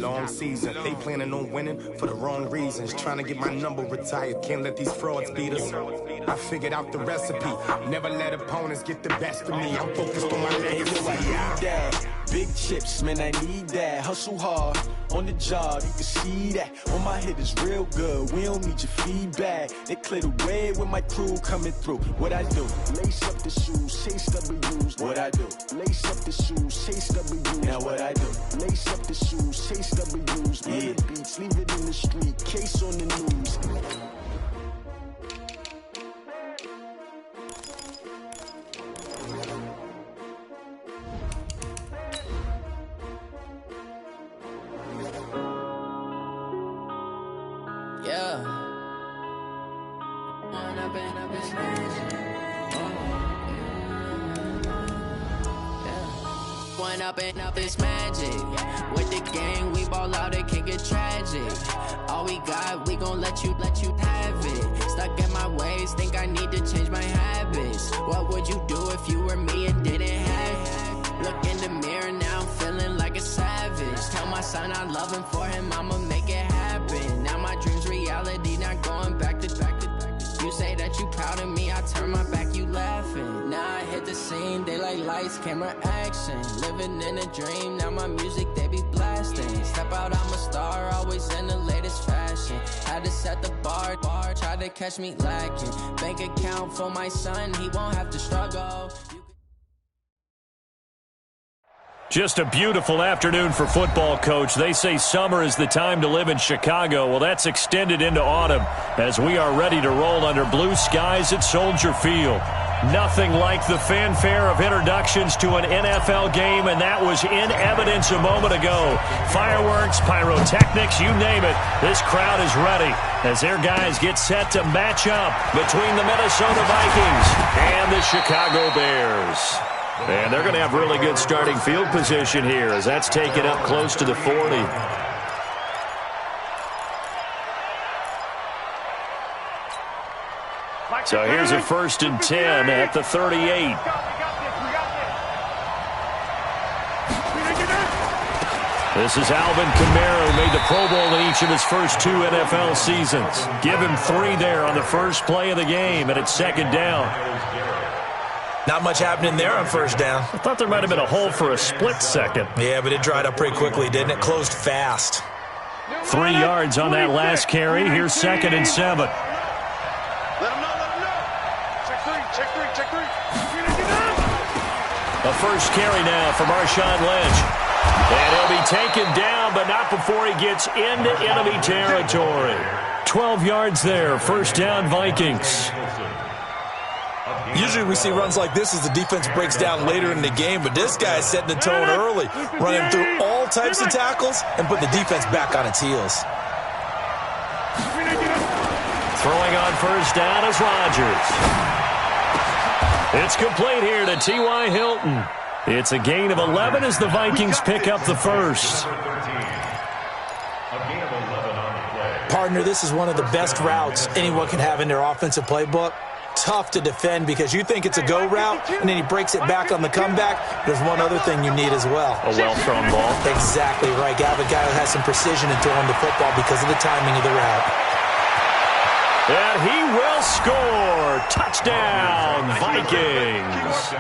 long season. They planning on winning for the wrong reasons. Trying to get my number retired. Can't let these frauds beat us. I figured out the recipe. Never let opponents get the best of me. I'm focused on my legacy. Big chips, man, I need that. Hustle hard on the job, you can see that. On my hit is real good, we don't need your feedback. They clear the way with my crew coming through. What I do? Lace up the shoes, chase W's. What I do? Lace up the shoes, chase W's. Now what I do? Lace up the shoes, chase W's. Yeah. The beats, leave it in the street, case on the news. Up is magic. With the gang, we ball out, it can get tragic. All we got, we gon' let you have it. Stuck in my ways, think I need to change my habits. What would you do if you were me and didn't have it? Look in the mirror, now I'm feeling like a savage. Tell my son I love him, for him I'ma make it happen. Now my dream's reality, not going back to. You say that you proud of me, I turn my back, you laughing. Now I hit the scene, they like lights, camera, action. Living in a dream, now my music, they be blasting. Step out, I'm a star, always in the latest fashion. Had to set the bar, try to catch me lacking. Bank account for my son, he won't have to struggle. Just a beautiful afternoon for football, Coach. They say summer is the time to live in Chicago. Well, that's extended into autumn as we are ready to roll under blue skies at Soldier Field. Nothing like the fanfare of introductions to an NFL game, and that was in evidence a moment ago. Fireworks, pyrotechnics, you name it. This crowd is ready as their guys get set to match up between the Minnesota Vikings and the Chicago Bears. And they're going to have really good starting field position here as that's taken up close to the 40. So here's a 1st and 10 at the 38. This is Alvin Kamara, who made the Pro Bowl in each of his first 2 NFL seasons. Give him 3 there on the first play of the game, and it's 2nd down. Not much happening there on 1st down. I thought there might have been a hole for a split second. Yeah, but it dried up pretty quickly, didn't it? Closed fast. 3 yards on that last carry. Here's 2nd and 7. Let him know. Check three. A first carry now for Marshawn Lynch. And he'll be taken down, but not before he gets into enemy territory. 12 yards there. 1st down, Vikings. Usually we see runs like this as the defense breaks down later in the game, but this guy's setting the tone early, running through all types of tackles and putting the defense back on its heels. Throwing on 1st down is Rodgers. It's complete here to T.Y. Hilton. It's a gain of 11 as the Vikings pick up the 1st. Partner, this is one of the best routes anyone can have in their offensive playbook. Tough to defend because you think it's a go route, and then he breaks it back on the comeback. There's one other thing you need as well. A well-thrown ball. Exactly right. Got a guy who has some precision in throwing the football because of the timing of the route. And he will score. Touchdown, Vikings.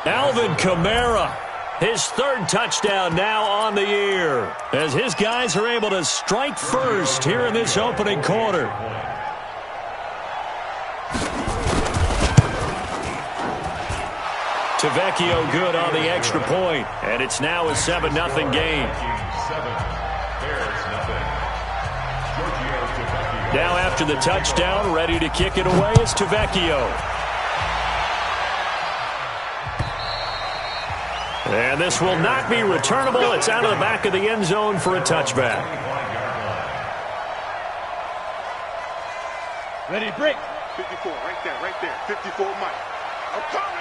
Alvin Kamara, his 3rd touchdown now on the year, as his guys are able to strike first here in this opening quarter. Tavecchio good on the extra point, and it's now a 7-0 game. Now after the touchdown, ready to kick it away is Tavecchio. And this will not be returnable. It's out of the back of the end zone for a touchback. Ready to break. 54, right there. 54, Mike. I'm coming.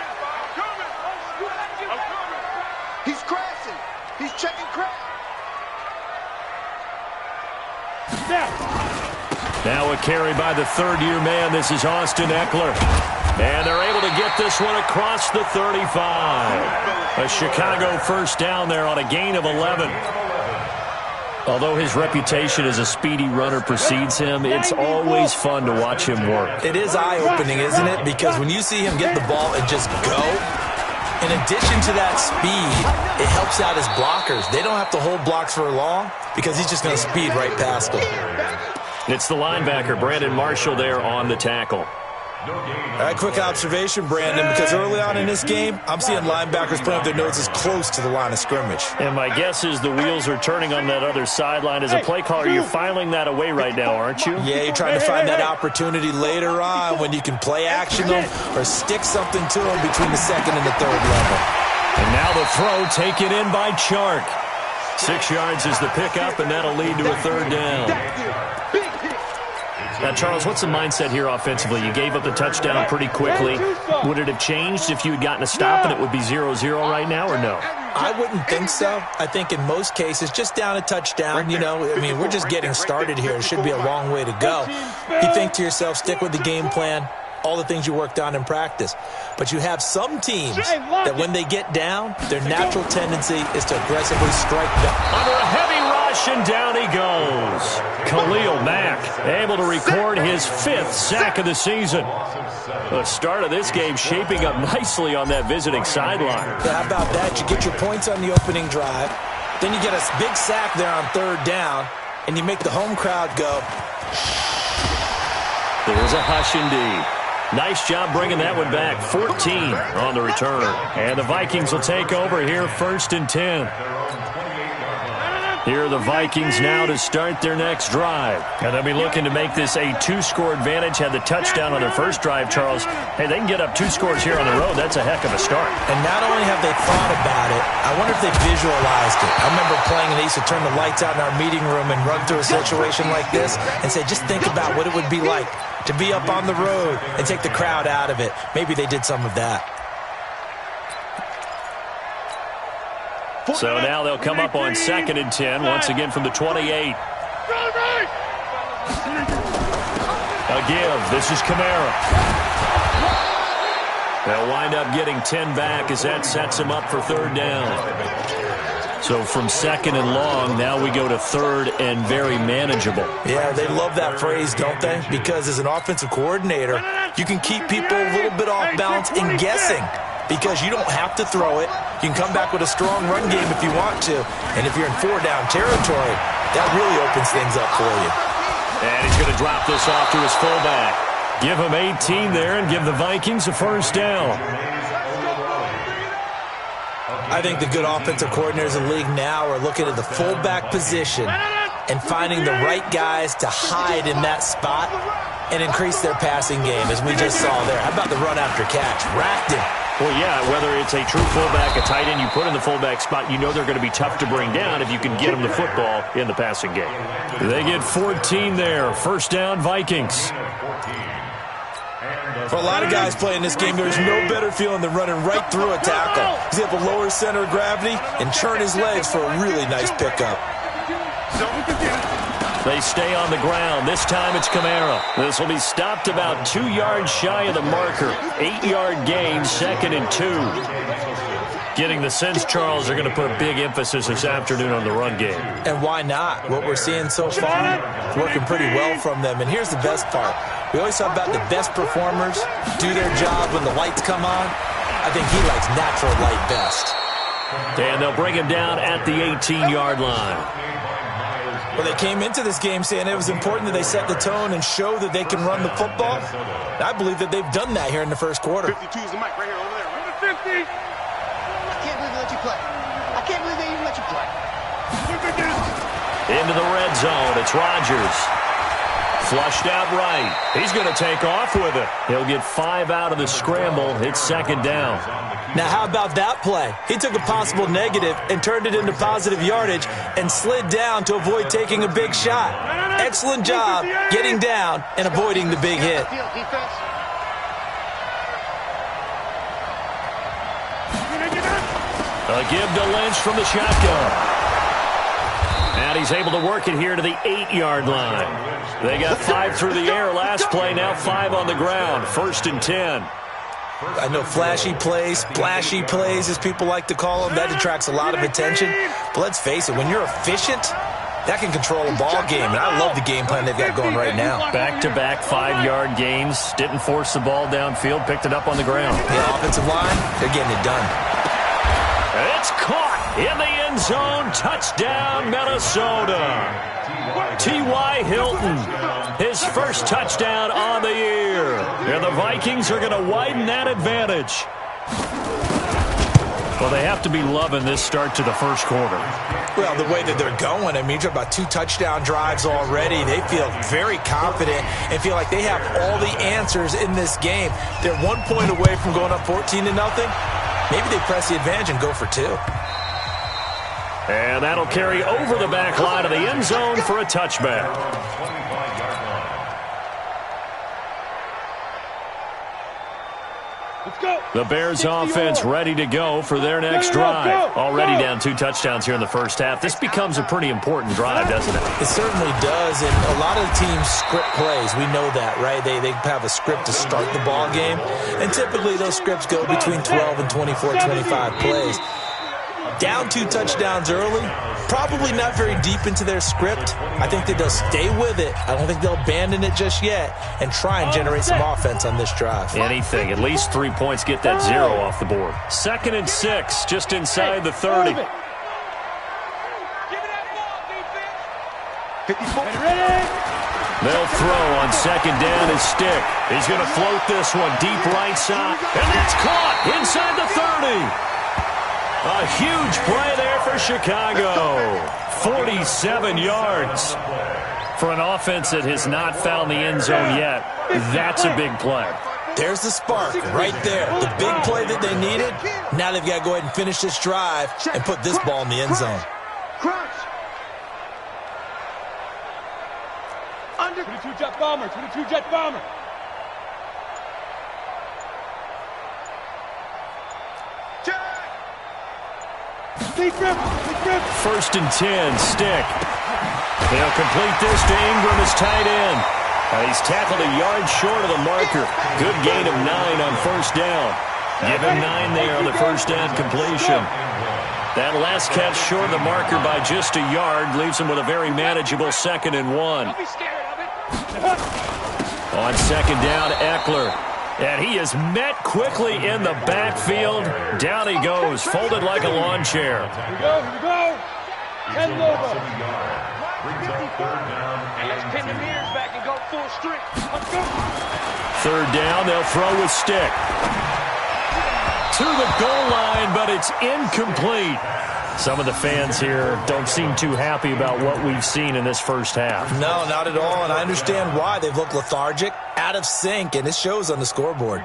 He's crashing. He's checking crash. Now a carry by the 3rd-year man. This is Austin Eckler. And they're able to get this one across the 35. A Chicago 1st down there on a gain of 11. Although his reputation as a speedy runner precedes him, it's always fun to watch him work. It is eye-opening, isn't it? Because when you see him get the ball and just go, in addition to that speed, it helps out his blockers. They don't have to hold blocks for long because he's just going to speed right past them. It's the linebacker, Brandon Marshall, there on the tackle. All right, quick observation, Brandon, because early on in this game, I'm seeing linebackers putting up their noses close to the line of scrimmage. And my guess is the wheels are turning on that other sideline. As a play caller, you're filing that away right now, aren't you? Yeah, you're trying to find that opportunity later on when you can play action them or stick something to them between the second and the third level. And now the throw taken in by Chark. 6 yards is the pickup, and that'll lead to a third down. Now, Charles, what's the mindset here offensively? You gave up the touchdown pretty quickly. Would it have changed if you had gotten a stop and it would be 0-0 right now, or no? I wouldn't think so. I think in most cases, just down a touchdown, you know, I mean, we're just getting started here. It should be a long way to go. You think to yourself, stick with the game plan, all the things you worked on in practice. But you have some teams that when they get down, their natural tendency is to aggressively strike them. Under a heavy rush, and down he goes. Khalil Mack able to record his 5th sack of the season. The start of this game shaping up nicely on that visiting sideline. Yeah, how about that? You get your points on the opening drive. Then you get a big sack there on third down, and you make the home crowd go. There's a hush indeed. Nice job bringing that one back. 14 on the return. And the Vikings will take over here, 1st and 10. Here are the Vikings now to start their next drive. And they'll be looking to make this a 2-score advantage. Had the touchdown on their first drive, Charles. Hey, they can get up 2 scores here on the road. That's a heck of a start. And not only have they thought about it, I wonder if they visualized it. I remember playing, and they used to turn the lights out in our meeting room and run through a situation like this and say, just think about what it would be like to be up on the road and take the crowd out of it. Maybe they did some of that. So now they'll come up on 2nd and 10, once again from the 28. A give. This is Kamara. They'll wind up getting 10 back as that sets him up for 3rd down. So from 2nd and long, now we go to 3rd and very manageable. Yeah, they love that phrase, don't they? Because as an offensive coordinator, you can keep people a little bit off balance and guessing. Because you don't have to throw it. You can come back with a strong run game if you want to. And if you're in 4-down territory, that really opens things up for you. And he's going to drop this off to his fullback. Give him 18 there and give the Vikings a 1st down. I think the good offensive coordinators in the league now are looking at the fullback position and finding the right guys to hide in that spot and increase their passing game, as we just saw there. How about the run after catch? Racked him. Well, yeah, whether it's a true fullback, a tight end you put in the fullback spot, you know they're going to be tough to bring down if you can get them the football in the passing game. They get 14 there. 1st down, Vikings. For a lot of guys playing this game, there's no better feeling than running right through a tackle. He's able to lower center of gravity and churn his legs for a really nice pickup. They stay on the ground. This time it's Kamara. This will be stopped about 2 yards shy of the marker. 8-yard gain, 2nd and 2. Getting the sense, Charles, they're going to put a big emphasis this afternoon on the run game. And why not? What we're seeing so far, working pretty well from them. And here's the best part. We always talk about the best performers do their job when the lights come on. I think he likes natural light best. And they'll bring him down at the 18-yard line. Well, they came into this game saying it was important that they set the tone and show that they can run the football. And I believe that they've done that here in the first quarter. 52 is the mic right here, over there. Number 50. I can't believe they let you play. I can't believe they even let you play. Into the red zone. It's Rodgers. Flushed out right. He's going to take off with it. He'll get 5 out of the scramble. It's 2nd down. Now, how about that play? He took a possible negative and turned it into positive yardage and slid down to avoid taking a big shot. Excellent job getting down and avoiding the big hit. A give to Lynch from the shotgun. And he's able to work it here to the 8-yard line. They got 5 through the air last play, now 5 on the ground. 1st and 10. I know flashy plays, splashy plays, as people like to call them, that attracts a lot of attention. But let's face it, when you're efficient, that can control a ball game, and I love the game plan they've got going right now. Back-to-back 5-yard gains. Didn't force the ball downfield. Picked it up on the ground. The offensive line, they're getting it done. It's caught in the end zone. Touchdown, Minnesota. T.Y. Hilton, his first touchdown on the year. And the Vikings are going to widen that advantage. Well, they have to be loving this start to the first quarter. Well, the way that they're going, I mean, you're about 2 touchdown drives already. They feel very confident and feel like they have all the answers in this game. They're 1 point away from going up 14-0. Maybe they press the advantage and go for 2. And that'll carry over the back line of the end zone for a touchback. The Bears offense ready to go for their next drive. Already down 2 touchdowns here in the first half. This becomes a pretty important drive, doesn't it? It certainly does, and a lot of the teams script plays. We know that, right? They have a script to start the ball game, and typically those scripts go between 12 and 24, 25 plays. Down 2 touchdowns early, probably not very deep into their script. I think that they'll stay with it. I don't think they'll abandon it just yet and try and generate some offense on this drive. Anything. At least 3 points, get that 0 off the board. 2nd and 6, just inside the 30. They'll throw on 2nd down his stick. He's going to float this one deep right side. And that's caught inside the 30. A huge play there for Chicago. 47 yards. For an offense that has not found the end zone yet, that's a big play. There's the spark right there. The big play that they needed. Now they've got to go ahead and finish this drive and put this ball in the end zone. Under 22 jet bomber, 22 jet bomber. First and 10, Stick. They'll complete this to Ingram as tight end. He's tackled a yard short of the marker. Good gain of 9 on first down. Give him 9 there on the first down completion. That last catch short of the marker by just a yard leaves him with a very manageable 2nd and 1. On 2nd down, Eckler. And he is met quickly in the backfield. Down he goes, folded like a lawn chair. Here we go. 10 over. Let's pin the mirrors back and go full strength. Let's go. 3rd down, they'll throw with Stick. To the goal line, but it's incomplete. Some of the fans here don't seem too happy about what we've seen in this first half. No, not at all, and I understand why. They've looked lethargic, out of sync, and it shows on the scoreboard.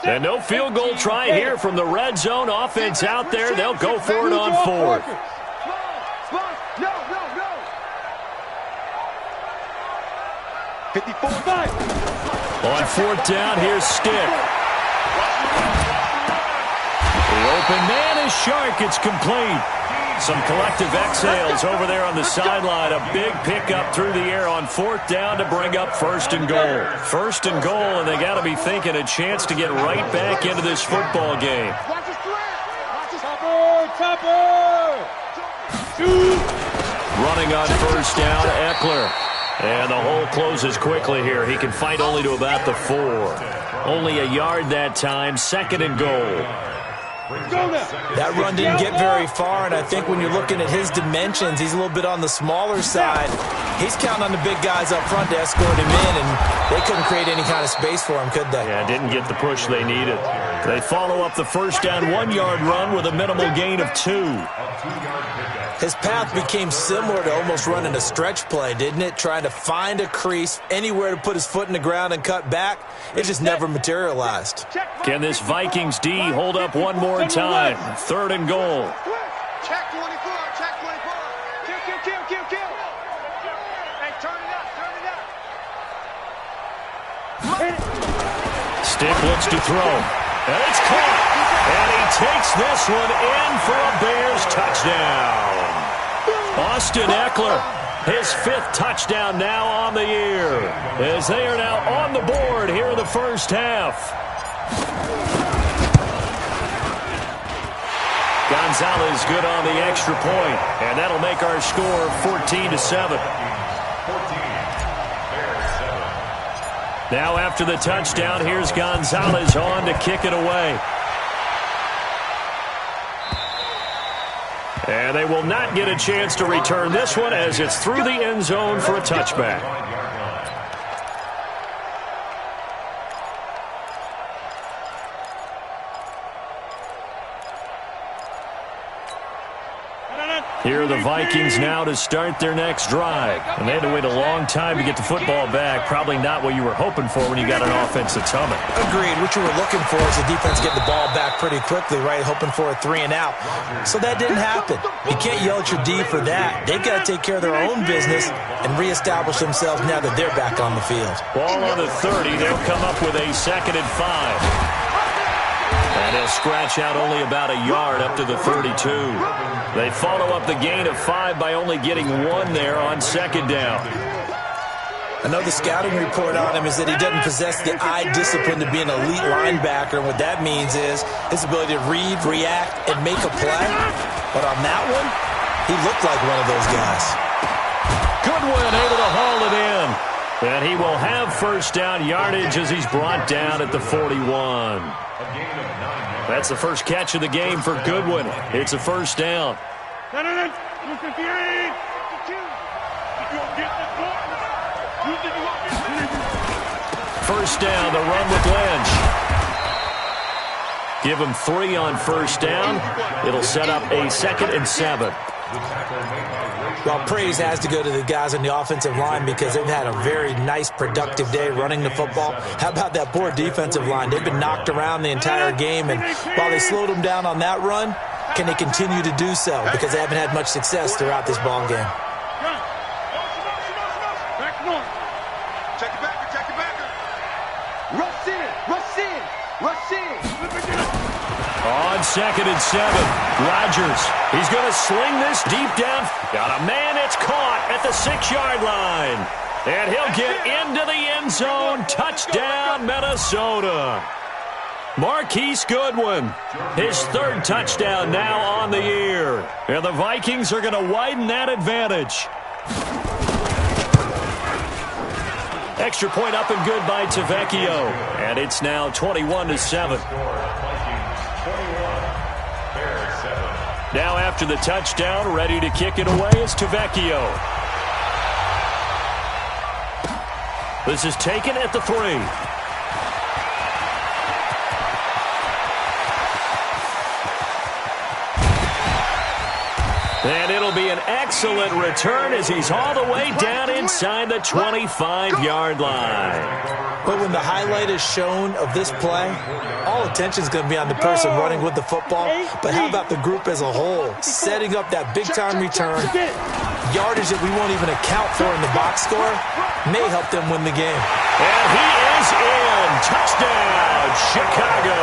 And no field goal try here from the red zone. Offense out there. They'll go for it on 4th. No. 54-5. On 4th down, here's Stick. The open man is Shark. It's complete. Some collective exhales over there on the sideline. A big pickup through the air on 4th down to bring up 1st and goal. 1st and goal, and they got to be thinking a chance to get right back into this football game. Topper! Running on 1st down, Eckler. And the hole closes quickly here. He can fight only to about the 4. Only a yard that time. 2nd and goal. That run didn't get very far, and I think when you're looking at his dimensions, he's a little bit on the smaller side. He's counting on the big guys up front to escort him in, and they couldn't create any kind of space for him, could they? Yeah, didn't get the push they needed. They follow up the 1st down 1-yard run with a minimal gain of 2. His path became similar to almost running a stretch play, didn't it? Trying to find a crease, anywhere to put his foot in the ground and cut back. It just never materialized. Can this Vikings D hold up one more time? 3rd and goal. Check 24, check 24. Kill. Hey, turn it up. Stick looks to throw. And it's caught. And he takes this one in for a Bears touchdown. Austin Eckler, his 5th touchdown now on the year, as they are now on the board here in the first half. Got Gonzalez good on the extra point, and that'll make our score 14-7. Now after the touchdown, here's Gonzalez on to kick it away. And they will not get a chance to return this one as it's through the end zone for a touchback. Here are the Vikings now to start their next drive. And they had to wait a long time to get the football back. Probably not what you were hoping for when you got an offense that's humming. Agreed. What you were looking for is the defense getting the ball back pretty quickly, right? Hoping for a 3 and out. So that didn't happen. You can't yell at your D for that. They've got to take care of their own business and reestablish themselves now that they're back on the field. Ball on the 30. They'll come up with a 2nd and 5. And he'll scratch out only about a yard up to the 32. They follow up the gain of 5 by only getting 1 there on 2nd down. Another scouting report on him is that he doesn't possess the eye discipline to be an elite linebacker. And what that means is his ability to read, react, and make a play. But on that one, he looked like one of those guys. Goodwin able to haul it in. And he will have 1st down yardage as he's brought down at the 41. That's the first catch of the game for Goodwin. It's a 1st down. First down, the run with Lynch. Give him 3 on 1st down. It'll set up a 2nd and 7. Well, praise has to go to the guys on the offensive line because they've had a very nice, productive day running the football. How about that poor defensive line? They've been knocked around the entire game, and while they slowed them down on that run, can they continue to do so? Because they haven't had much success throughout this ball game. Check it back. Rush in. On 2nd and 7, Rodgers. He's going to sling this deep down. Got a man, it's caught at the 6-yard line. And he'll get into the end zone. Touchdown, Minnesota. Marquise Goodwin, his 3rd touchdown now on the year. And the Vikings are going to widen that advantage. Extra point up and good by Tavecchio. And it's now 21-7. Now after the touchdown, ready to kick it away is Tavecchio. This is taken at the 3. And it'll be an excellent return as he's all the way down inside the 25-yard line. But when the highlight is shown of this play, all attention is going to be on the person running with the football. But how about the group as a whole? Setting up that big-time return, yardage that we won't even account for in the box score, may help them win the game. And he is in. Touchdown, Chicago.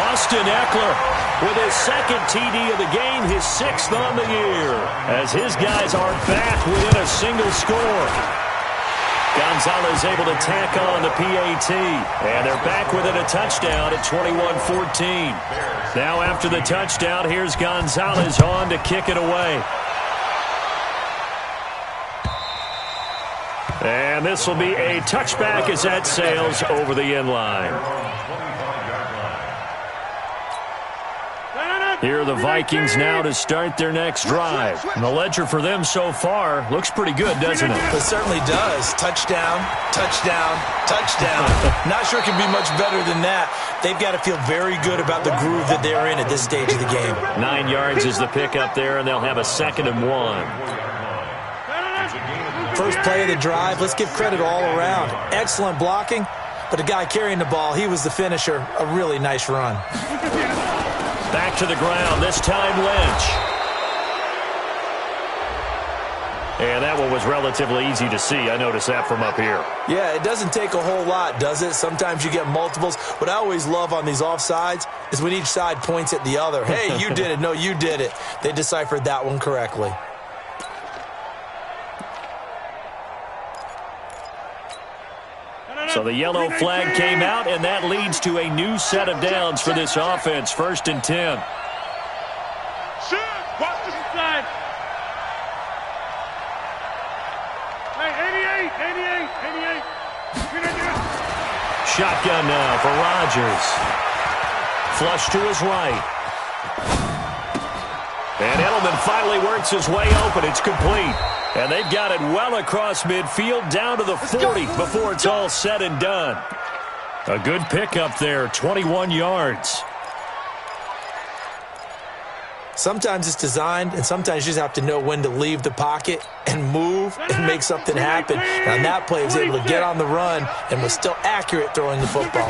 Austin Eckler with his 2nd TD of the game, his 6th on the year, as his guys are back within a single score. Gonzalez able to tack on the PAT, and they're back within a touchdown at 21-14. Now after the touchdown, here's Gonzalez on to kick it away. And this will be a touchback as that sails over the end line. Here are the Vikings now to start their next drive. And the ledger for them so far looks pretty good, doesn't it? It certainly does. Touchdown, touchdown, touchdown. Not sure it can be much better than that. They've got to feel very good about the groove that they're in at this stage of the game. 9 yards is the pickup there, and they'll have a 2nd and 1. First play of the drive, let's give credit all around. Excellent blocking, but the guy carrying the ball, he was the finisher. A really nice run. Back to the ground, this time Lynch. And that one was relatively easy to see. I noticed that from up here. Yeah, it doesn't take a whole lot, does it? Sometimes you get multiples. What I always love on these offsides is when each side points at the other. Hey, you did it. No, you did it. They deciphered that one correctly. So the yellow flag came out, and that leads to a new set of downs for this offense. 1st and 10. Shotgun now for Rodgers. Flush to his right. And Edelman finally works his way open. It's complete. And they've got it well across midfield down to the 40 before it's all said and done. A good pickup there, 21 yards. Sometimes it's designed, and sometimes you just have to know when to leave the pocket and move and make something happen. And on that play, he was able to get on the run and was still accurate throwing the football.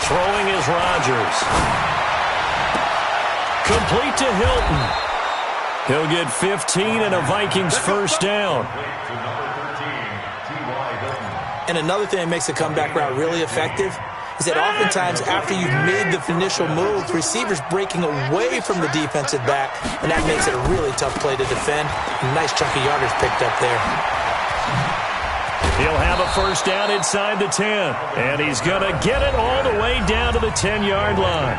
Throwing is Rodgers. Complete to Hilton. He'll get 15 and a Vikings first down. And another thing that makes the comeback route really effective is that oftentimes after you've made the initial move, receivers breaking away from the defensive back, and that makes it a really tough play to defend. A nice chunk of yardage picked up there. He'll have a first down inside the 10, and he's going to get it all the way down to the 10-yard line.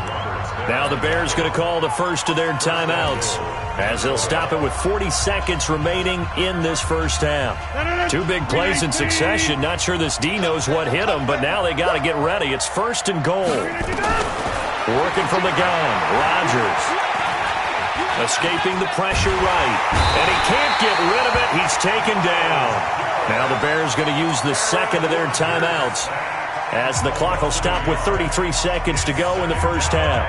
Now the Bears going to call the first of their timeouts as they'll stop it with 40 seconds remaining in this first half. Two big plays in succession. Not sure this D knows what hit him, but now they got to get ready. It's first and goal. Working from the gun, Rodgers. Escaping the pressure right. And he can't get rid of it. He's taken down. Now the Bears going to use the second of their timeouts as the clock will stop with 33 seconds to go in the first half.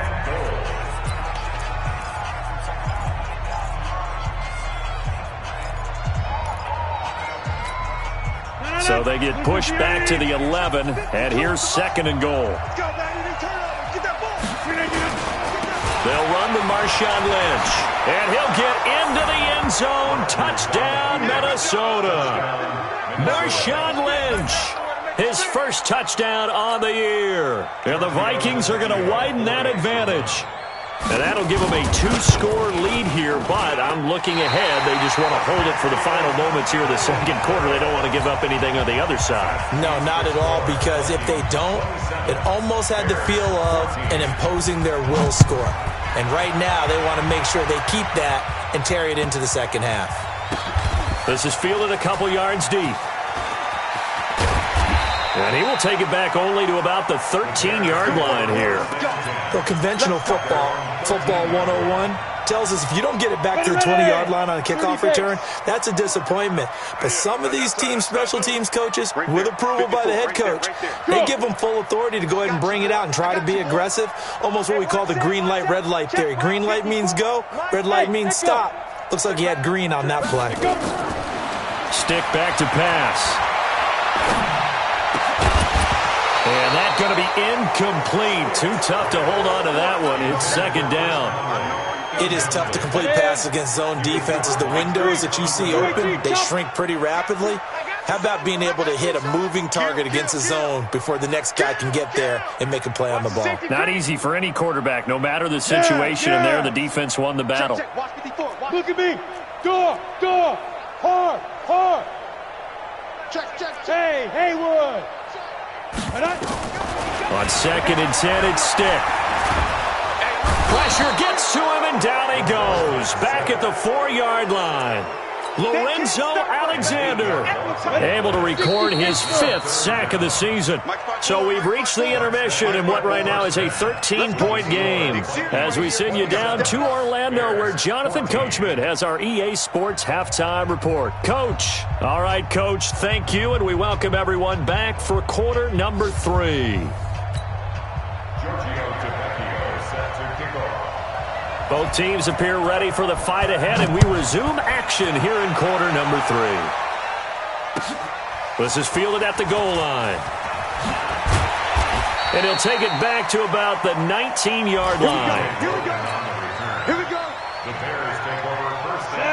So they get pushed back to the 11, and here's second and goal. They'll run to Marshawn Lynch, and he'll get into the end zone. Touchdown, Minnesota. Marshawn Lynch, his first touchdown on the year. And the Vikings are going to widen that advantage. And that'll give them a 2-score lead here, but I'm looking ahead. They just want to hold it for the final moments here of the second quarter. They don't want to give up anything on the other side. No, not at all, because if they don't, it almost had the feel of an imposing their will score. And right now, they want to make sure they keep that and carry it into the second half. This is fielded a couple yards deep. And he will take it back only to about the 13-yard line here. Well, conventional football 101, tells us if you don't get it back to the 20-yard line on a kickoff return, that's a disappointment. But some of these teams, special teams coaches, with approval by the head coach, they give them full authority to go ahead and bring it out and try to be aggressive, almost what we call the green light, red light theory. Green light means go, red light means stop. Looks like he had green on that play. Stick back to pass. And that's going to be incomplete. Too tough to hold on to that one. It's second down. It is tough to complete passes against zone defenses. The windows that you see open, they shrink pretty rapidly. How about being able to hit a moving target against a zone before the next guy can get there and make a play on the ball? Not easy for any quarterback, no matter the situation. And there, the defense won the battle. Look at me. Door. Hard. Check. Hey, Haywood. On second and 10, it's Stick. Pressure gets to him, and down he goes. Back at the 4-yard line. Lorenzo Alexander able to record his 5th sack of the season. So we've reached the intermission in what right now is a 13-point game as we send you down to Orlando, where Jonathan Coachman has our EA Sports halftime report. Coach. All right, Coach, thank you, and we welcome everyone back for quarter number 3. Both teams appear ready for the fight ahead, and we resume action here in quarter number 3. This is fielded at the goal line. And he'll take it back to about the 19-yard line. Here we go.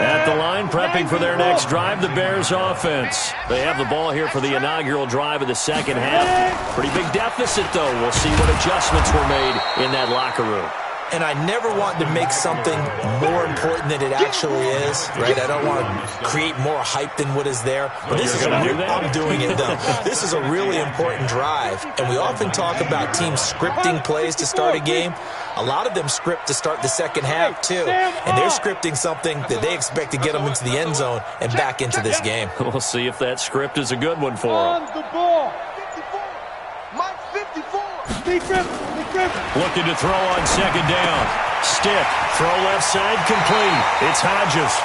At the line, prepping for their next drive, the Bears offense. They have the ball here for the inaugural drive of the second half. Pretty big deficit, though. We'll see what adjustments were made in that locker room. and I never want to make something more important than it actually is, right? I don't want to create more hype than what is there. But this is I'm doing it, though. This is a really important drive, and we often talk about teams scripting plays to start a game. A lot of them script to start the second half, too, and they're scripting something that they expect to get them into the end zone and back into this game. We'll see if that script is a good one for them. On the ball. 54. Mike 54. Big grip. Looking to throw on second down. Stick. Throw left side complete. It's Hodges.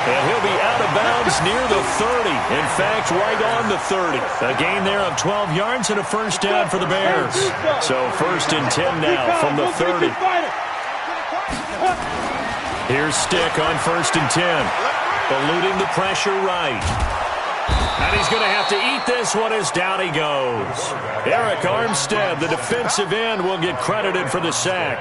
And he'll be out of bounds near the 30. In fact, right on the 30. A gain there of 12 yards and a first down for the Bears. So 1st and 10 now from the 30. Here's Stick on 1st and 10. Eluding the pressure right. And he's going to have to eat this one as down he goes. Eric Armstead, the defensive end, will get credited for the sack.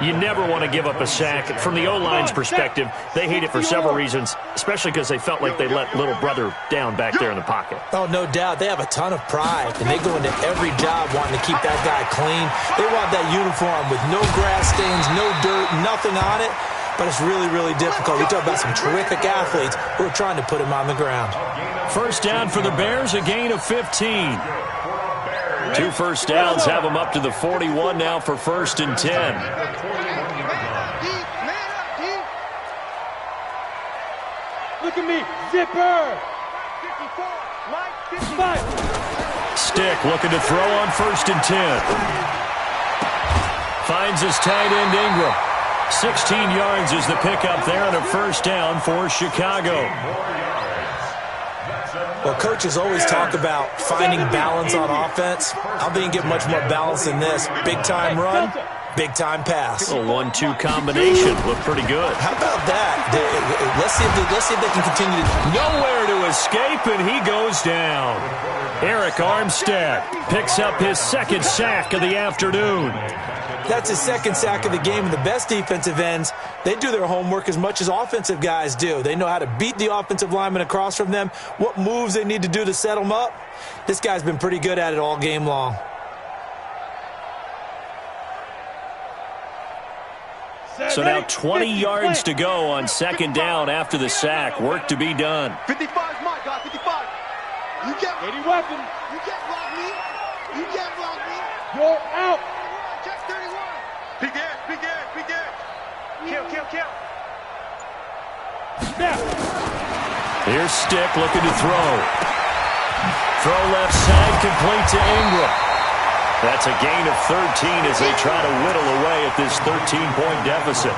You never want to give up a sack. From the O-line's perspective, they hate it for several reasons, especially because they felt like they let little brother down back there in the pocket. Oh, no doubt. They have a ton of pride, and they go into every job wanting to keep that guy clean. They want that uniform with no grass stains, no dirt, nothing on it. But it's really, really difficult. We talk about some terrific athletes who are trying to put him on the ground. First down for the Bears, a gain of 15. 2 first downs have them up to the 41 now for 1st and 10. Look at me. Zipper. 54. Mike 55. Stick looking to throw on 1st and 10. Finds his tight end Ingram. 16 yards is the pickup there on a first down for Chicago. Well, coaches always talk about finding balance on offense. I don't think you get much more balance than this. Big-time run, big-time pass. A 1-2 combination. Looked pretty good. How about that? Let's see if they can continue to... Nowhere to escape, and he goes down. Eric Armstead picks up his 2nd sack of the afternoon. That's his 2nd sack of the game, and the best defensive ends, they do their homework as much as offensive guys do. They know how to beat the offensive lineman across from them, what moves they need to do to set them up. This guy's been pretty good at it all game long. So now 20 yards to go on 2nd down after the sack. Work to be done. 55 is my guy. 55. You can't. 80 weapon. You can't block me. You can't block me. You're out. Check 31. Big ass. Kill. Snap. Here's Stick looking to throw. Throw left side complete to Ingram. That's a gain of 13 as they try to whittle away at this 13-point deficit.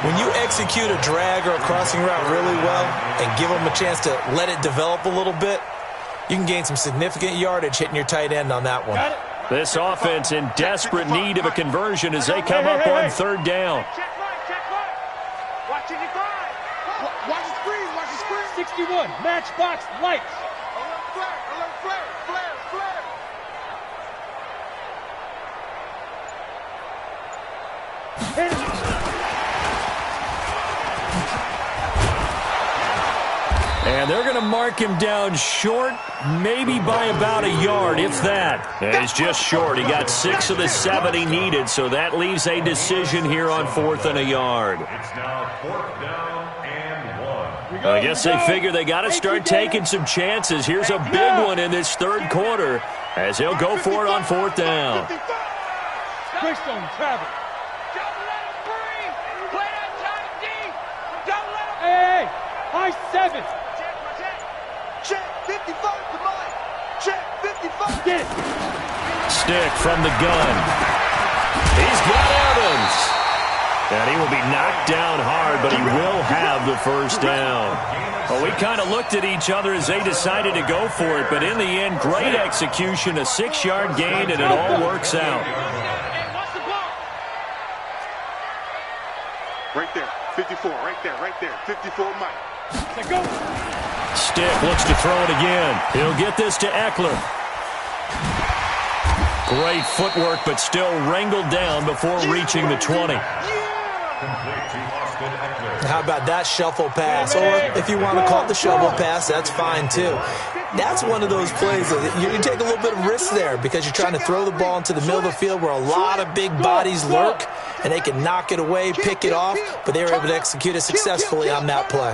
When you execute a drag or a crossing route really well and give them a chance to let it develop a little bit, you can gain some significant yardage hitting your tight end on that one. This offense in desperate need of a conversion as they come up on 3rd down. Check right. Watch it, Watch the screen. 61. Matchbox lights. Alert flare. Hit it. And they're going to mark him down short, maybe by about a yard, if that. And he's just short. He got 6 of the 7 he needed, so that leaves a decision here on 4th and a yard. It's now 4th down and 1. I guess they figure they got to start taking some chances. Here's a big one in this 3rd quarter as he'll go for it on 4th down. Greystone travel. Don't let him breathe. Play that tight D. Don't let him. Hey, high 7. Check 55 to mine. Check 55. Get it. Stick from the gun. He's got Evans. And he will be knocked down hard, but he will have the first down. Well, we kind of looked at each other as they decided to go for it, but in the end, great execution, a 6-yard gain, and it all works out. Right there, 54, right there, 54 Mike. Let's go. Stick looks to throw it again. He'll get this to Eckler. Great footwork, but still wrangled down before reaching the 20. How about that shuffle pass? Or if you want to call it the shovel pass, that's fine too. That's one of those plays that you can take a little bit of risk there because you're trying to throw the ball into the middle of the field where a lot of big bodies lurk, and they can knock it away, pick it off, but they were able to execute it successfully on that play.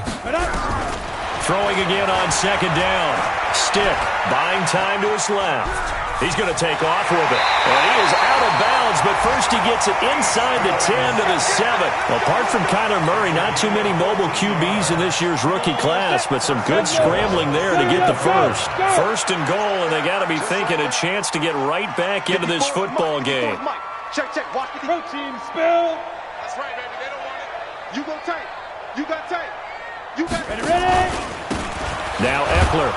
Throwing again on second down. Stick buying time to his left. He's going to take off with it. And he is out of bounds, but first he gets it inside the 10 to the 7. Well, apart from Kyler Murray, not too many mobile QBs in this year's rookie class, but some good scrambling there to get the first. First and goal, and they got to be thinking a chance to get right back into this football game. Check. Watch the protein spill. That's right, baby. They don't want it. You go tight. You got tight. You got ready. Now Eckler.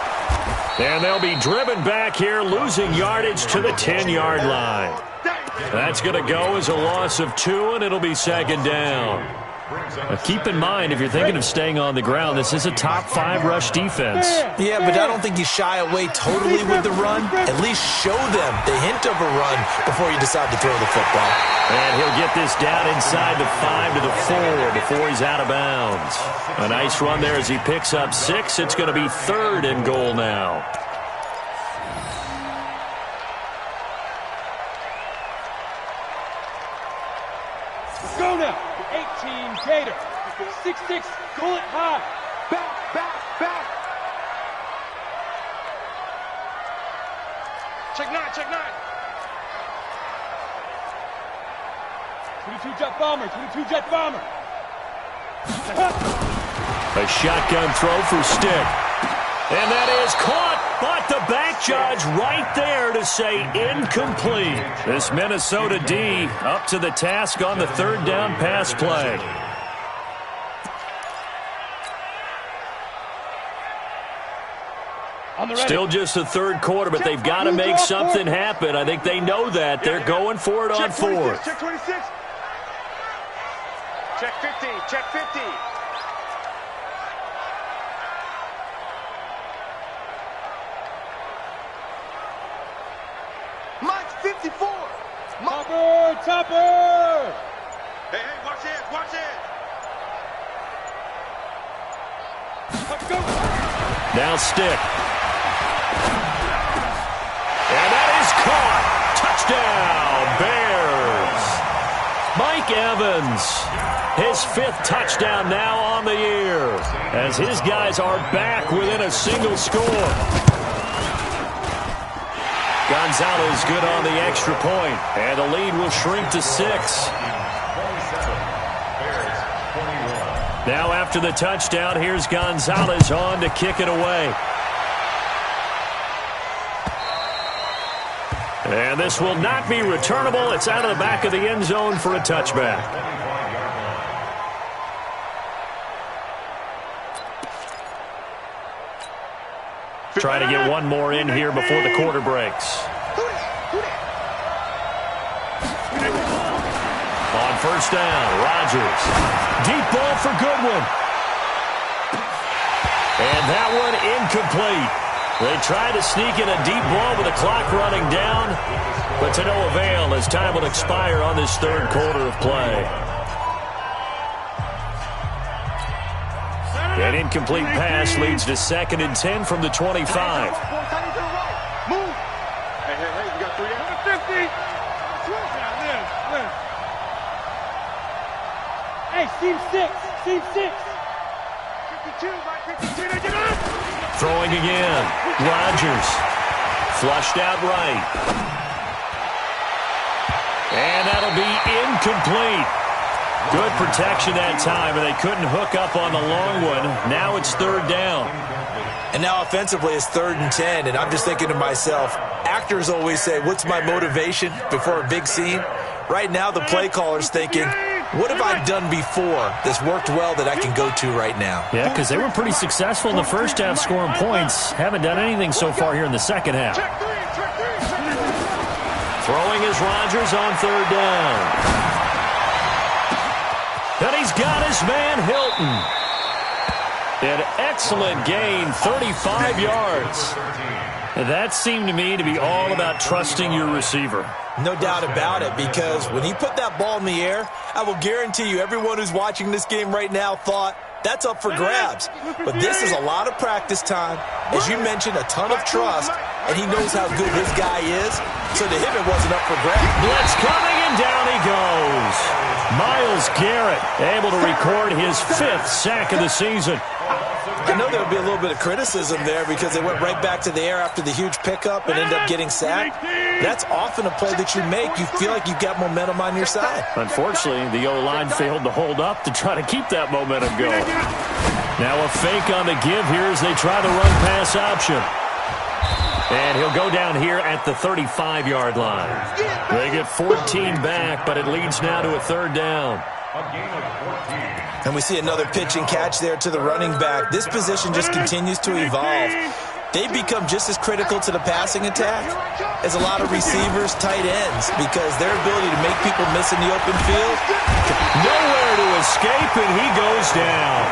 And they'll be driven back here, losing yardage to the 10-yard line. That's going to go as a loss of 2, and it'll be second down. But keep in mind, if you're thinking of staying on the ground, this is a top 5 rush defense. Yeah, but I don't think you shy away totally with the run. At least show them the hint of a run before you decide to throw the football. And he'll get this down inside the 5 to the 4 before he's out of bounds. A nice run there as he picks up 6. It's going to be 3rd and goal now. Let's go now. 18 Gator. 6-6. Pull it high. Back. Check 9. 22 jet bomber. A shotgun throw for Stick. And that is caught, but the back judge right there to say incomplete. This Minnesota D up to the task on the 3rd down pass play. Still just the 3rd quarter, but they've got to make something happen. I think they know that. They're going for it on 4th. Check 26. Check 50. Mike's 54. Topper. Hey, watch it. Let's go. Now Stick. And that is caught. Touchdown, Bears. Mike Evans, his 5th touchdown now on the year, as his guys are back within a single score. Gonzalez good on the extra point, and the lead will shrink to 6. Now after the touchdown, here's Gonzalez on to kick it away. And this will not be returnable. It's out of the back of the end zone for a touchback. Trying to get one more in here before the quarter breaks. On first down, Rodgers. Deep ball for Goodwin. And that one incomplete. They tried to sneak in a deep ball with the clock running down, but to no avail as time will expire on this 3rd quarter of play. An incomplete pass leads to 2nd and 10 from the 25. Move. Hey, you got 350. Hey, seam 6. 52, Mike, 52. Throwing again. Rodgers. Flushed out right. And that'll be incomplete. Good protection that time, and they couldn't hook up on the long one. Now it's 3rd down. And now offensively it's 3rd and 10, and I'm just thinking to myself, actors always say, what's my motivation before a big scene? Right now the play caller's thinking, what have I done before that's worked well that I can go to right now? Yeah, because they were pretty successful in the first half scoring points. Haven't done anything so far here in the second half. Throwing is Rodgers on 3rd down. And he's got his man Hilton. An excellent gain, 35 yards. And that seemed to me to be all about trusting your receiver. No doubt about it, because when he put that ball in the air, I will guarantee you everyone who's watching this game right now thought, that's up for grabs. But this is a lot of practice time. As you mentioned, a ton of trust, and he knows how good his guy is. So to him, it wasn't up for grabs. Blitz coming, and down he goes. Myles Garrett able to record his 5th sack of the season. I know there'll be a little bit of criticism there because they went right back to the air after the huge pickup and ended up getting sacked. That's often a play that you make. You feel like you've got momentum on your side. Unfortunately, the O-line failed to hold up to try to keep that momentum going. Now a fake on the give here as they try the run-pass option. And he'll go down here at the 35-yard line. They get 14 back, but it leads now to a 3rd down. And we see another pitch and catch there to the running back. This position just continues to evolve. They become just as critical to the passing attack as a lot of receivers, tight ends, because their ability to make people miss in the open field. Nowhere to escape, and he goes down.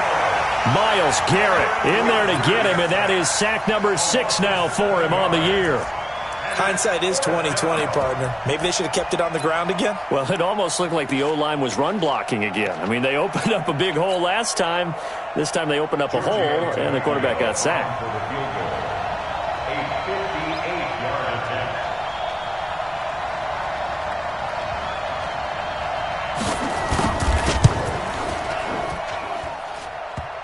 Myles Garrett in there to get him, and that is sack number 6 now for him on the year. Hindsight is 20/20, partner. Maybe they should have kept it on the ground again. Well, it almost looked like the O-line was run blocking again. I mean, they opened up a big hole last time. This time they opened up a hole, and the quarterback got sacked.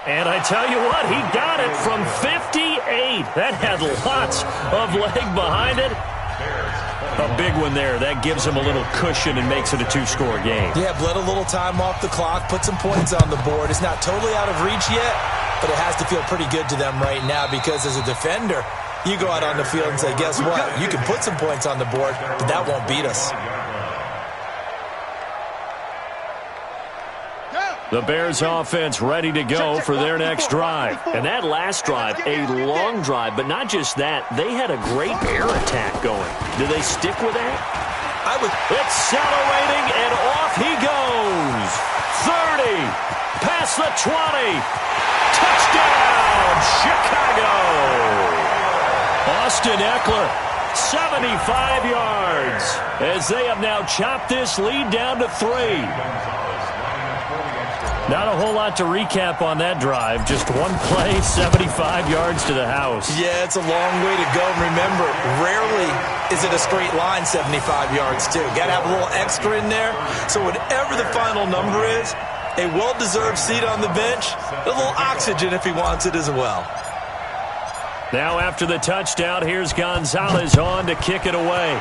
And I tell you what, he got it from 58. That had lots of leg behind it. A big one there. That gives him a little cushion and makes it a 2-score game. Yeah, bled a little time off the clock, put some points on the board. It's not totally out of reach yet, but it has to feel pretty good to them right now because as a defender, you go out on the field and say, guess what? You can put some points on the board, but that won't beat us. The Bears offense ready to go for their next drive. And that last drive, a long drive, but not just that. They had a great air attack going. Do they stick with that? Accelerating, and off he goes. 30, past the 20. Touchdown, Chicago. Austin Eckler, 75 yards, as they have now chopped this lead down to 3. Not a whole lot to recap on that drive. Just one play, 75 yards to the house. Yeah, it's a long way to go. Remember, rarely is it a straight line 75 yards, too. Got to have a little extra in there. So whatever the final number is, a well-deserved seat on the bench, a little oxygen if he wants it as well. Now after the touchdown, here's Gonzalez on to kick it away.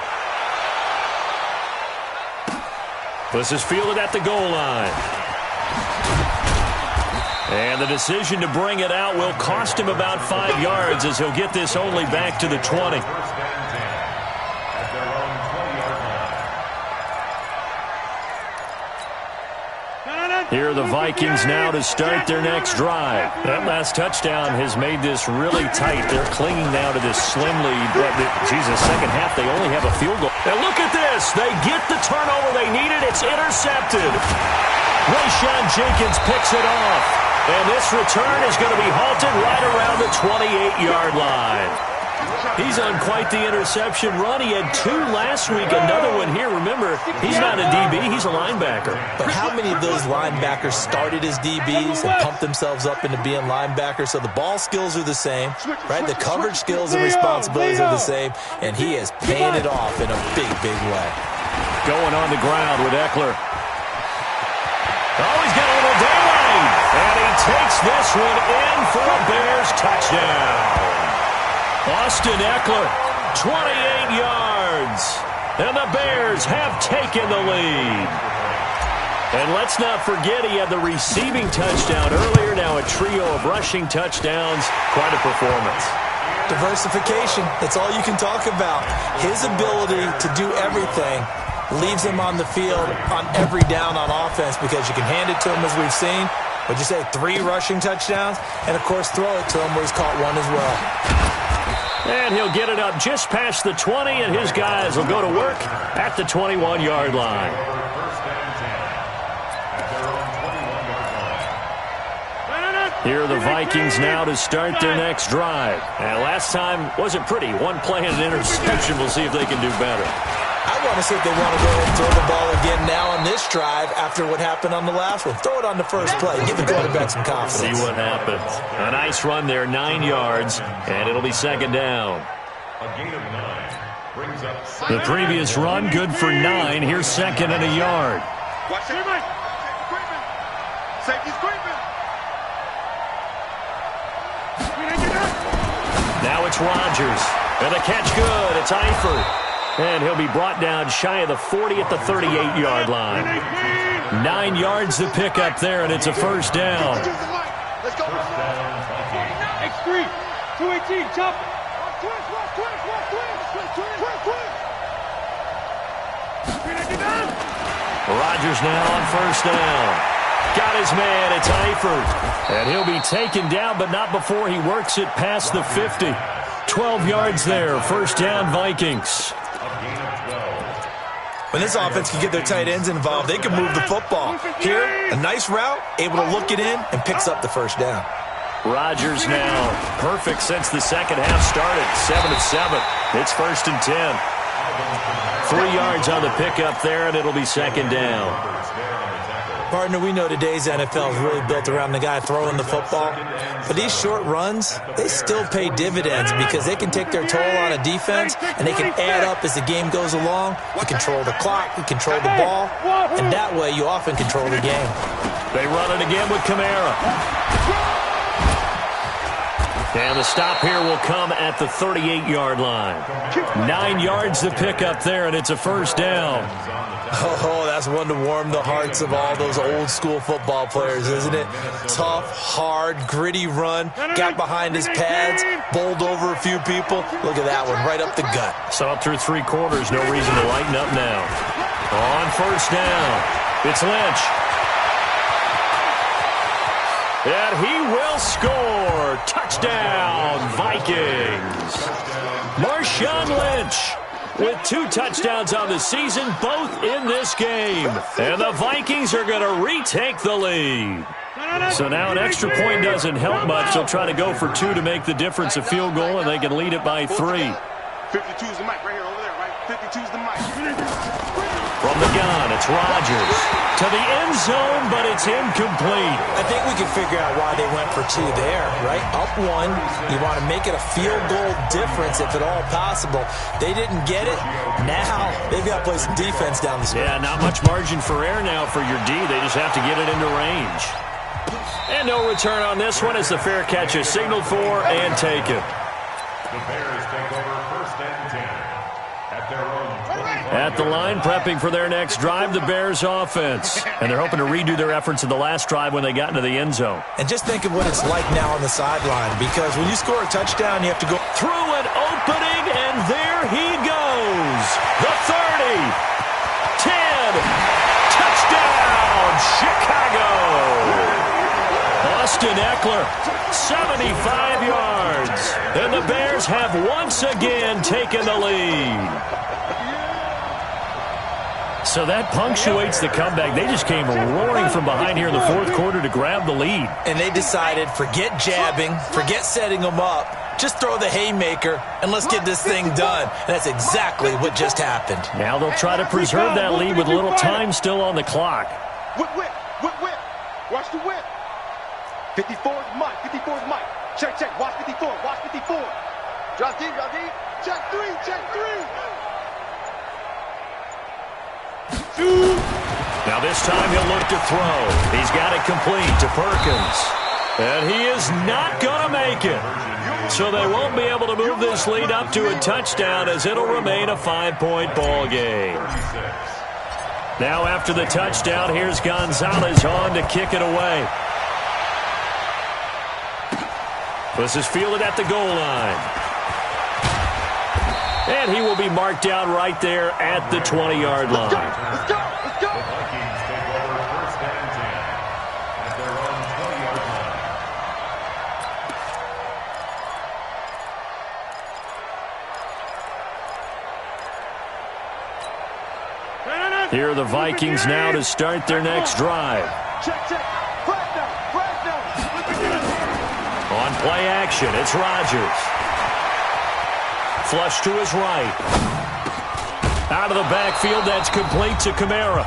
This is fielded at the goal line. And the decision to bring it out will cost him about 5 yards as he'll get this only back to the 20. Here are the Vikings now to start their next drive. That last touchdown has made this really tight. They're clinging now to this slim lead. Jesus, second half, they only have a field goal. And look at this. They get the turnover they needed. It's intercepted. Rayshon Jenkins picks it off. And this return is going to be halted right around the 28-yard line. He's on quite the interception run. He had 2 last week, another one here. Remember, he's not a DB, he's a linebacker. But how many of those linebackers started as DBs and pumped themselves up into being linebackers? So the ball skills are the same, right? The coverage skills and responsibilities are the same, and he is paying it off in a big, big way. Going on the ground with Eckler. Oh, he's got a little daylight, and he takes this one in for a Bears touchdown. Austin Eckler, 28 yards, and the Bears have taken the lead. And let's not forget he had the receiving touchdown earlier, now a trio of rushing touchdowns. Quite a performance. Diversification, that's all you can talk about. His ability to do everything leaves him on the field on every down on offense because you can hand it to him as we've seen. What'd you say, 3 rushing touchdowns? And, of course, throw it to him where he's caught 1 as well. And he'll get it up just past the 20, and his guys will go to work at the 21-yard line. Here are the Vikings now to start their next drive. And last time wasn't pretty. One play and an interception. We'll see if they can do better. I want to see if they want to go and throw the ball again now on this drive after what happened on the last one. Throw it on the first play. Give the quarterback some confidence. See what happens. A nice run there, 9 yards, and it'll be second down. A gain of 9 brings up The previous run, good for 9. Here's second and a yard. Watch it. Safety's creeping. Now it's Rodgers. And the catch good. It's Eifert. And he'll be brought down shy of the 40 at the 38-yard line. 9 yards to pick up there, and it's a first down. Let's go. X3, 218, jump. Rodgers now on first down. Got his man, it's Eifert. And he'll be taken down, but not before he works it past the 50. 12 yards there, first down Vikings. When this offense can get their tight ends involved, they can move the football. Here, a nice route, able to look it in, and picks up the first down. Rodgers now perfect since the second half started. 7 of 7. It's first and 10. 3 yards on the pickup there, and it'll be second down. Partner, we know today's NFL is really built around the guy throwing the football. But these short runs, they still pay dividends because they can take their toll on a defense and they can add up as the game goes along. You control the clock, you control the ball, and that way you often control the game. They run it again with Kamara. And the stop here will come at the 38-yard line. 9 yards to pick up there, and it's a first down. Oh, that's one to warm the hearts of all those old-school football players, isn't it? Tough, hard, gritty run, got behind his pads, bowled over a few people. Look at that one, right up the gut. So up through 3 quarters, no reason to lighten up now. On first down, it's Lynch. And he will score. Touchdown, Vikings. Marshawn Lynch with 2 touchdowns on the season, both in this game. And the Vikings are going to retake the lead. So now an extra point doesn't help much. They'll try to go for 2 to make the difference a field goal, and they can lead it by 3. 52's the mic right here, over there, right? 52's the mic. From the gun, it's Rodgers. To the end zone, but it's incomplete. I think we can figure out why they went for 2 there, right? Up 1, you want to make it a field goal difference if at all possible. They didn't get it. Now they've got to play some defense down the stretch. Yeah, not much margin for error now for your D. They just have to get it into range. And no return on this one as the fair catch is signaled for and taken. The Bears take over first and 10 at their own 20. At the line, prepping for their next drive, the Bears offense. And they're hoping to redo their efforts in the last drive when they got into the end zone. And just think of what it's like now on the sideline, because when you score a touchdown, you have to go through an opening, and there he goes. The 30, 10, touchdown, Chicago. Austin Eckler, 75 yards. And the Bears have once again taken the lead. So that punctuates the comeback. They just came roaring from behind here in the fourth quarter to grab the lead. And they decided, forget jabbing, forget setting them up. Just throw the haymaker, and let's get this thing done. And that's exactly what just happened. Now they'll try to preserve that lead with a little time still on the clock. Whip. Watch the whip. 54's Mike. 54's Mike. Check. Watch 54. Drop deep. Check 3. Now this time he'll look to throw. He's got it complete to Perkins. And he is not going to make it. So they won't be able to move this lead up to a touchdown as it'll remain a 5-point ball game. Now after the touchdown, here's Gonzalez on to kick it away. This is fielded at the goal line. And he will be marked down right there at the 20-yard line. Let's go. The Vikings take over first and 10 at their own 20-yard line. Here are the Vikings now to start their next drive. Check. Press now. On play action, it's Rodgers. Flush to his right. Out of the backfield, that's complete to Kamara.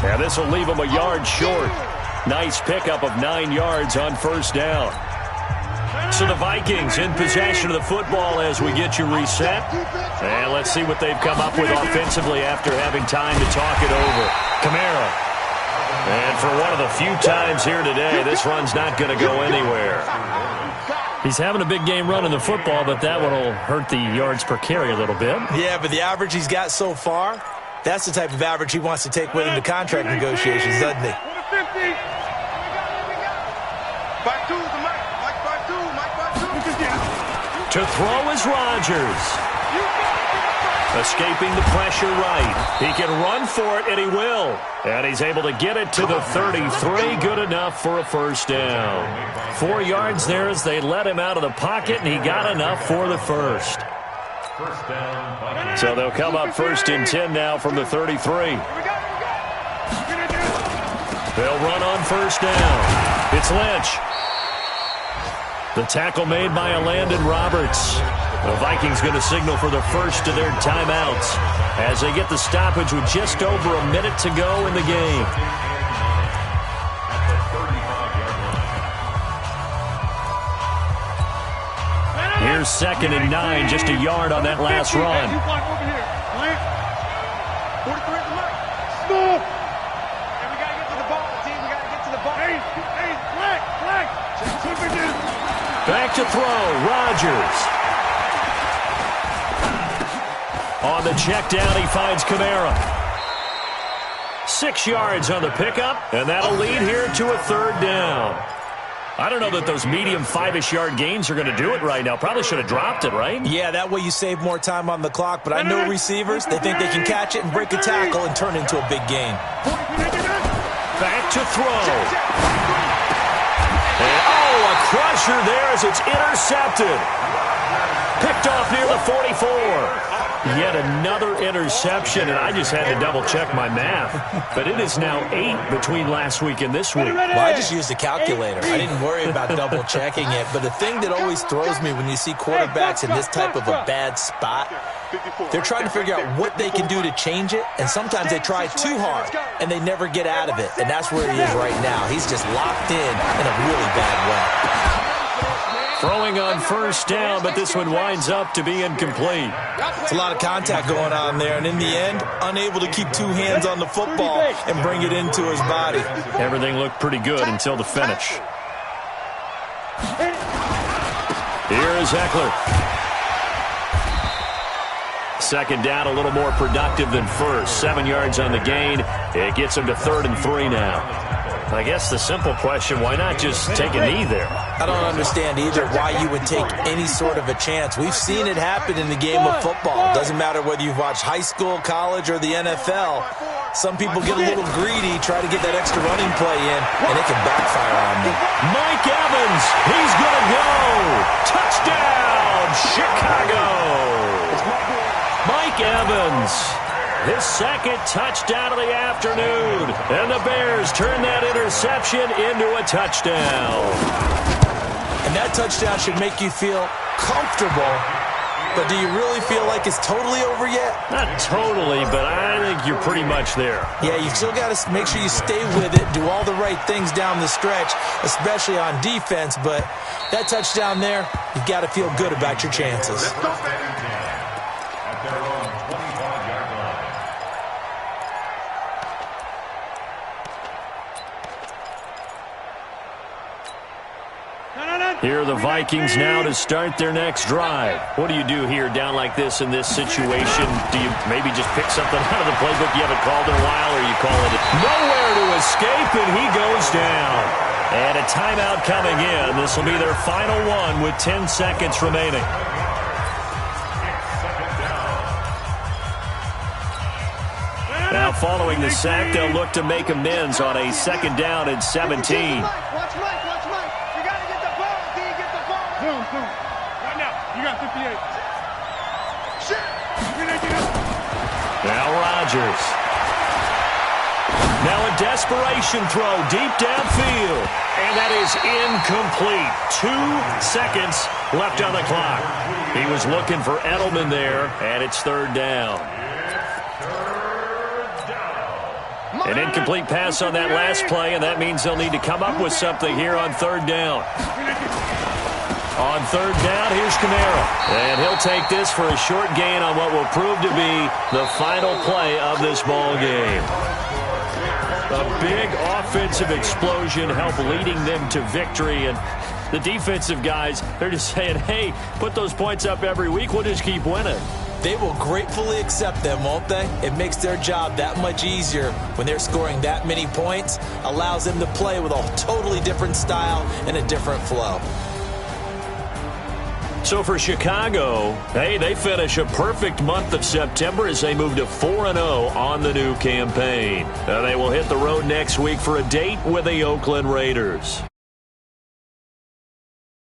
And this will leave him a yard short. Nice pickup of 9 yards on first down. So the Vikings in possession of the football as we get you reset. And let's see what they've come up with offensively after having time to talk it over. Kamara. And for one of the few times here today, this run's not going to go anywhere. He's having a big game running the football, but that one will hurt the yards per carry a little bit. Yeah, but the average he's got so far, that's the type of average he wants to take with him to contract negotiations, doesn't he? To throw is Rodgers. Escaping the pressure right. He can run for it, and he will. And he's able to get it to the 33. Good enough for a first down. 4 yards there as they let him out of the pocket, and he got enough for the first. So they'll come up 1st and 10 now from the 33. They'll run on first down. It's Lynch. The tackle made by Landon Roberts. The Vikings going to signal for the first of their timeouts as they get the stoppage with just over a minute to go in the game. Here's 2nd and 9, just a yard on that last run. Back to throw, Rodgers. On the check down, he finds Kamara. 6 yards on the pickup, and that'll lead here to a 3rd down. I don't know that those medium 5-ish yard gains are going to do it right now. Probably should have dropped it, right? Yeah, that way you save more time on the clock, but I know receivers, they think they can catch it and break a tackle and turn it into a big gain. Back to throw. And, a crusher there as it's intercepted. Picked off near the 44. Yet another interception, and I just had to double-check my math. But it is now 8 between last week and this week. Well, I just used a calculator. I didn't worry about double-checking it. But the thing that always throws me when you see quarterbacks in this type of a bad spot, they're trying to figure out what they can do to change it, and sometimes they try too hard, and they never get out of it. And that's where he is right now. He's just locked in a really bad way. Throwing on first down, but this one winds up to be incomplete. It's a lot of contact going on there, and in the end, unable to keep 2 hands on the football and bring it into his body. Everything looked pretty good until the finish. Here is Eckler. 2nd down, a little more productive than first. 7 yards on the gain. It gets him to 3rd and 3 now. I guess the simple question, why not just take a knee there? I don't understand either why you would take any sort of a chance. We've seen it happen in the game of football. It doesn't matter whether you've watched high school, college, or the NFL. Some people get a little greedy, try to get that extra running play in, and it can backfire on them. Mike Evans, he's going to go. Touchdown, Chicago. Mike Evans. His 2nd touchdown of the afternoon. And the Bears turn that interception into a touchdown. And that touchdown should make you feel comfortable. But do you really feel like it's totally over yet? Not totally, but I think you're pretty much there. Yeah, you still got to make sure you stay with it, do all the right things down the stretch, especially on defense. But that touchdown there, you've got to feel good about your chances. Here are the Vikings now to start their next drive. What do you do here down like this in this situation? Do you maybe just pick something out of the playbook you haven't called in a while, or you call it nowhere to escape, and he goes down. And a timeout coming in. This will be their final one with 10 seconds remaining. Now following the sack, they'll look to make amends on a 2nd down and 17. Now Rodgers. Now a desperation throw deep downfield. And that is incomplete. 2 seconds left on the clock. He was looking for Edelman there, and it's third down. An incomplete pass on that last play, and that means they'll need to come up with something here on third down. On third down, here's Kamara. And he'll take this for a short gain on what will prove to be the final play of this ball game. A big offensive explosion helped leading them to victory. And the defensive guys, they're just saying, hey, put those points up every week. We'll just keep winning. They will gratefully accept them, won't they? It makes their job that much easier when they're scoring that many points. Allows them to play with a totally different style and a different flow. So for Chicago, hey, they finish a perfect month of September as they move to 4-0 on the new campaign. They will hit the road next week for a date with the Oakland Raiders.